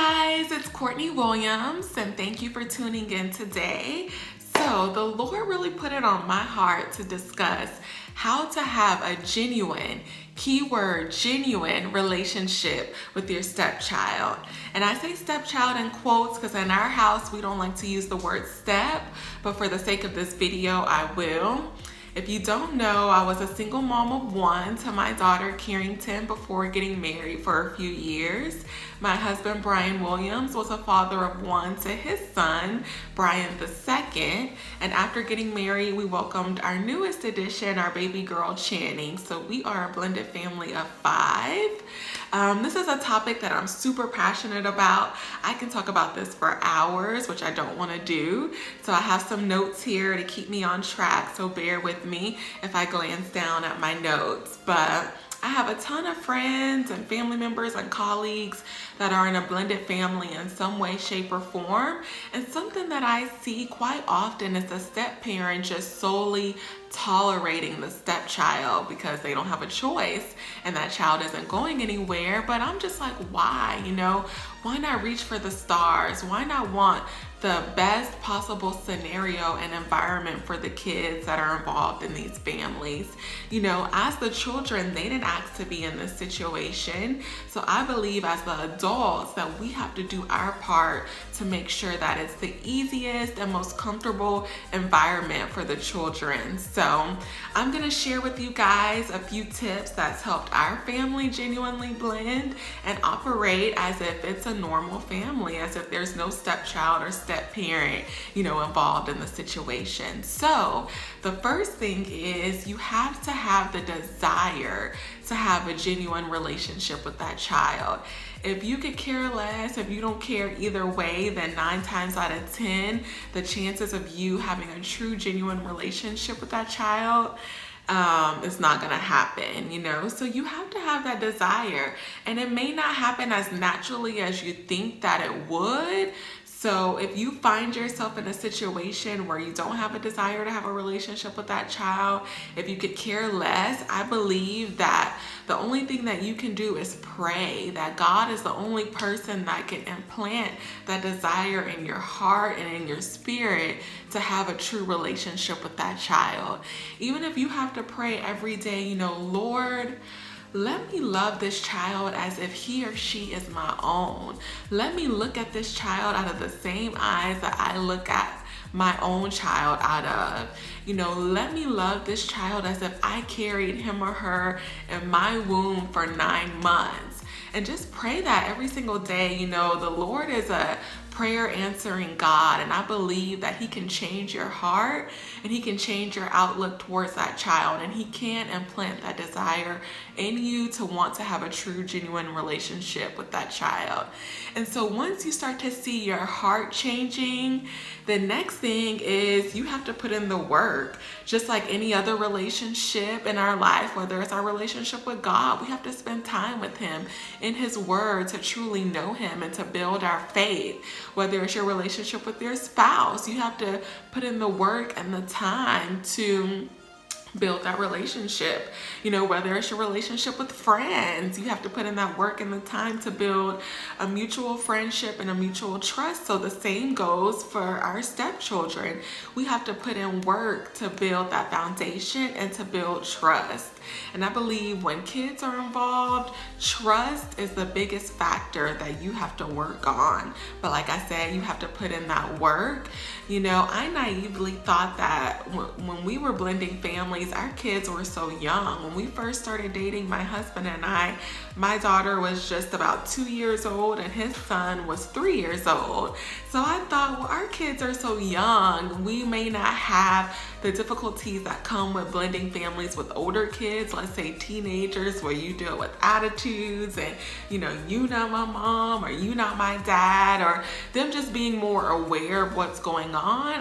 guys, it's Courtney Williams, and thank you for tuning in today. So, the Lord really put it on my heart to discuss how to have a genuine, keyword genuine relationship with your stepchild. And I say stepchild in quotes because in our house we don't like to use the word step, but for the sake of this video, I will. If you don't know, I was a single mom of one to my daughter Carrington before getting married for a few years. My husband Brian Williams was a father of one to his son, Brian II. And after getting married, we welcomed our newest addition, our baby girl Channing. So we are a blended family of 5. This is a topic that I'm super passionate about. I can talk about this for hours, which I don't want to do. So I have some notes here to keep me on track. So bear with me if I glance down at my notes. But I have a ton of friends and family members and colleagues that are in a blended family in some way, shape, or form. And something that I see quite often is a step parent just solely tolerating the stepchild because they don't have a choice and that child isn't going anywhere. But I'm just like, why? Why not reach for the stars? Why not want the best possible scenario and environment for the kids that are involved in these families? As the children, they didn't ask to be in this situation. So I believe as the adults that we have to do our part to make sure that it's the easiest and most comfortable environment for the children. So I'm gonna share with you guys a few tips that's helped our family genuinely blend and operate as if it's a normal family, as if there's no stepchild or step parent, involved in the situation. So the first thing is you have to have the desire to have a genuine relationship with that child. If you could care less, if you don't care either way, then 9 times out of 10, the chances of you having a true, genuine relationship with that child it's not gonna happen, So you have to have that desire, and it may not happen as naturally as you think that it would. So if you find yourself in a situation where you don't have a desire to have a relationship with that child, if you could care less, I believe that the only thing that you can do is pray that God is the only person that can implant that desire in your heart and in your spirit to have a true relationship with that child. Even if you have to pray every day, Lord, let me love this child as if he or she is my own. Let me look at this child out of the same eyes that I look at my own child out of. Let me love this child as if I carried him or her in my womb for 9 months. And just pray that every single day. The Lord is a prayer answering God, and I believe that he can change your heart and he can change your outlook towards that child, and he can implant that desire in you to want to have a true, genuine relationship with that child. And so once you start to see your heart changing, the next thing is you have to put in the work. Just like any other relationship in our life, whether it's our relationship with God, we have to spend time with him in his word to truly know him and to build our faith. Whether it's your relationship with your spouse, you have to put in the work and the time to build that relationship. Whether it's your relationship with friends, you have to put in that work and the time to build a mutual friendship and a mutual trust. So the same goes for our stepchildren. We have to put in work to build that foundation and to build trust. And I believe when kids are involved, trust is the biggest factor that you have to work on. But like I said, you have to put in that work. I naively thought that when we were blending families, our kids were so young. When we first started dating, my husband and I, my daughter was just about 2 years old and his son was 3 years old. So I thought, well, our kids are so young, we may not have the difficulties that come with blending families with older kids, let's say teenagers, where you deal with attitudes and, you not my mom, or you not my dad, or them just being more aware of what's going on.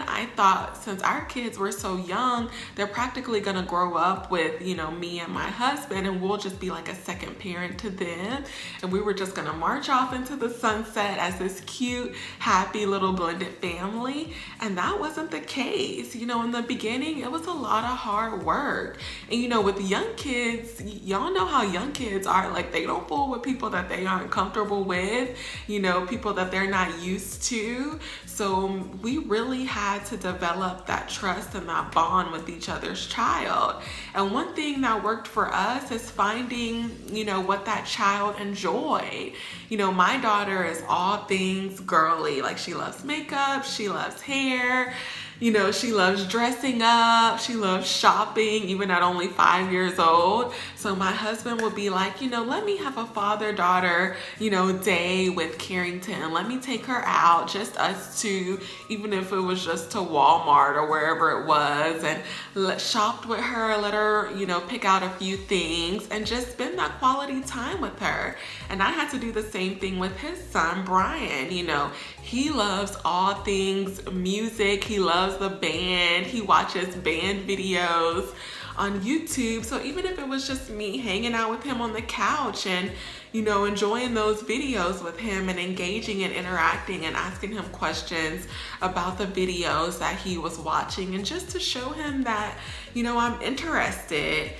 I thought since our kids were so young, they're practically gonna grow up with, me and my husband, and we'll just be like a second parent to them. And we were just gonna march off into the sunset as this cute, happy little blended family. And that wasn't the case. In the beginning, it was a lot of hard work. And with young kids, y'all know how young kids are. Like, they don't fool with people that they aren't comfortable with, people that they're not used to. So we really had to develop that trust and that bond with each other's child. And one thing that worked for us is finding, what that child enjoyed. My daughter is all things girly. Like, she loves makeup, she loves hair, she loves dressing up, she loves shopping, even at only 5 years old. So my husband would be like, let me have a father-daughter, day with Carrington. Let me take her out, just us two, even if it was just to Walmart or wherever it was, and shopped with her, let her, pick out a few things and just spend that quality time with her. And I had to do the same thing with his son, Brian. He loves all things music. He loves the band. He watches band videos on YouTube. So even if it was just me hanging out with him on the couch and, enjoying those videos with him and engaging and interacting and asking him questions about the videos that he was watching, and just to show him that, I'm interested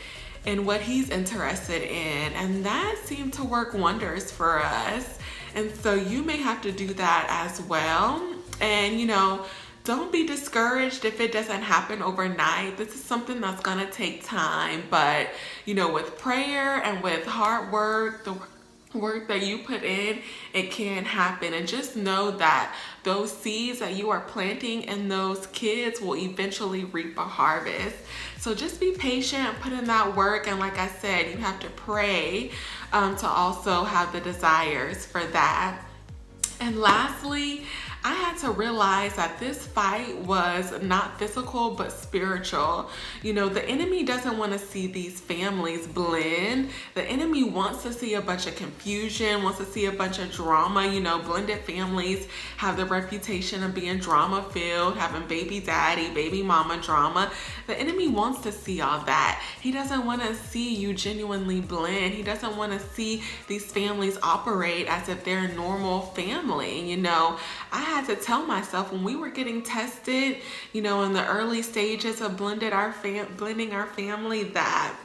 in what he's interested in. And that seemed to work wonders for us. And so you may have to do that as well. And, don't be discouraged if it doesn't happen overnight. This is something that's gonna take time, but, with prayer and with hard work, the work that you put in, it can happen. And just know that those seeds that you are planting in those kids will eventually reap a harvest. So just be patient, put in that work, and like I said, you have to pray to also have the desires for that. And lastly, I had to realize that this fight was not physical but spiritual. The enemy doesn't want to see these families blend. The enemy wants to see a bunch of confusion, wants to see a bunch of drama. Blended families have the reputation of being drama filled, having baby daddy, baby mama drama. The enemy wants to see all that. He doesn't want to see you genuinely blend. He doesn't want to see these families operate as if they're a normal family. I had to tell myself when we were getting tested, in the early stages of blending our family, that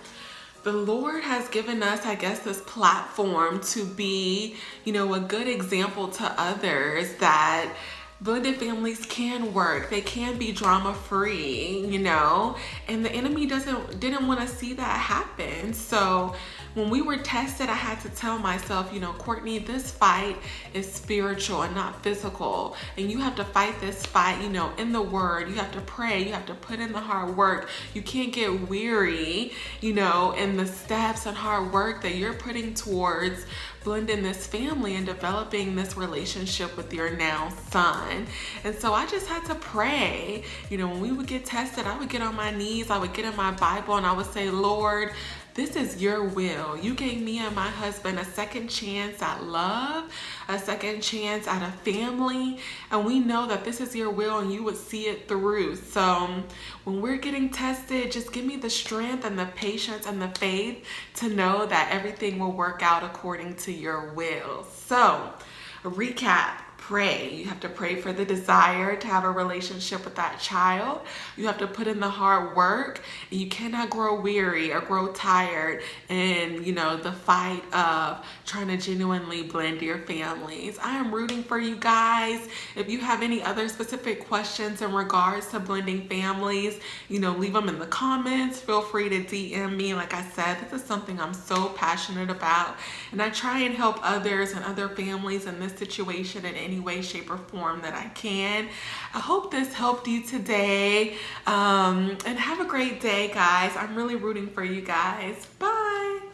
the Lord has given us, I guess, this platform to be, a good example to others that blended families can work. They can be drama-free, and the enemy didn't want to see that happen. So when we were tested, I had to tell myself, Courtney, this fight is spiritual and not physical. And you have to fight this fight, in the word. You have to pray. You have to put in the hard work. You can't get weary, in the steps and hard work that you're putting towards blending this family and developing this relationship with your now son. And so I just had to pray. When we would get tested, I would get on my knees, I would get in my Bible, and I would say, Lord, this is your will. You gave me and my husband a second chance at love, a second chance at a family, and we know that this is your will and you would see it through. So when we're getting tested, just give me the strength and the patience and the faith to know that everything will work out according to your will. So, recap. Pray. You have to pray for the desire to have a relationship with that child. You have to put in the hard work, and you cannot grow weary or grow tired in, the fight of trying to genuinely blend your families. I am rooting for you guys. If you have any other specific questions in regards to blending families, leave them in the comments. Feel free to DM me. Like I said, this is something I'm so passionate about, and I try and help others and other families in this situation in any way, shape, or form that I can. I hope this helped you today, and have a great day, guys. I'm really rooting for you guys. Bye.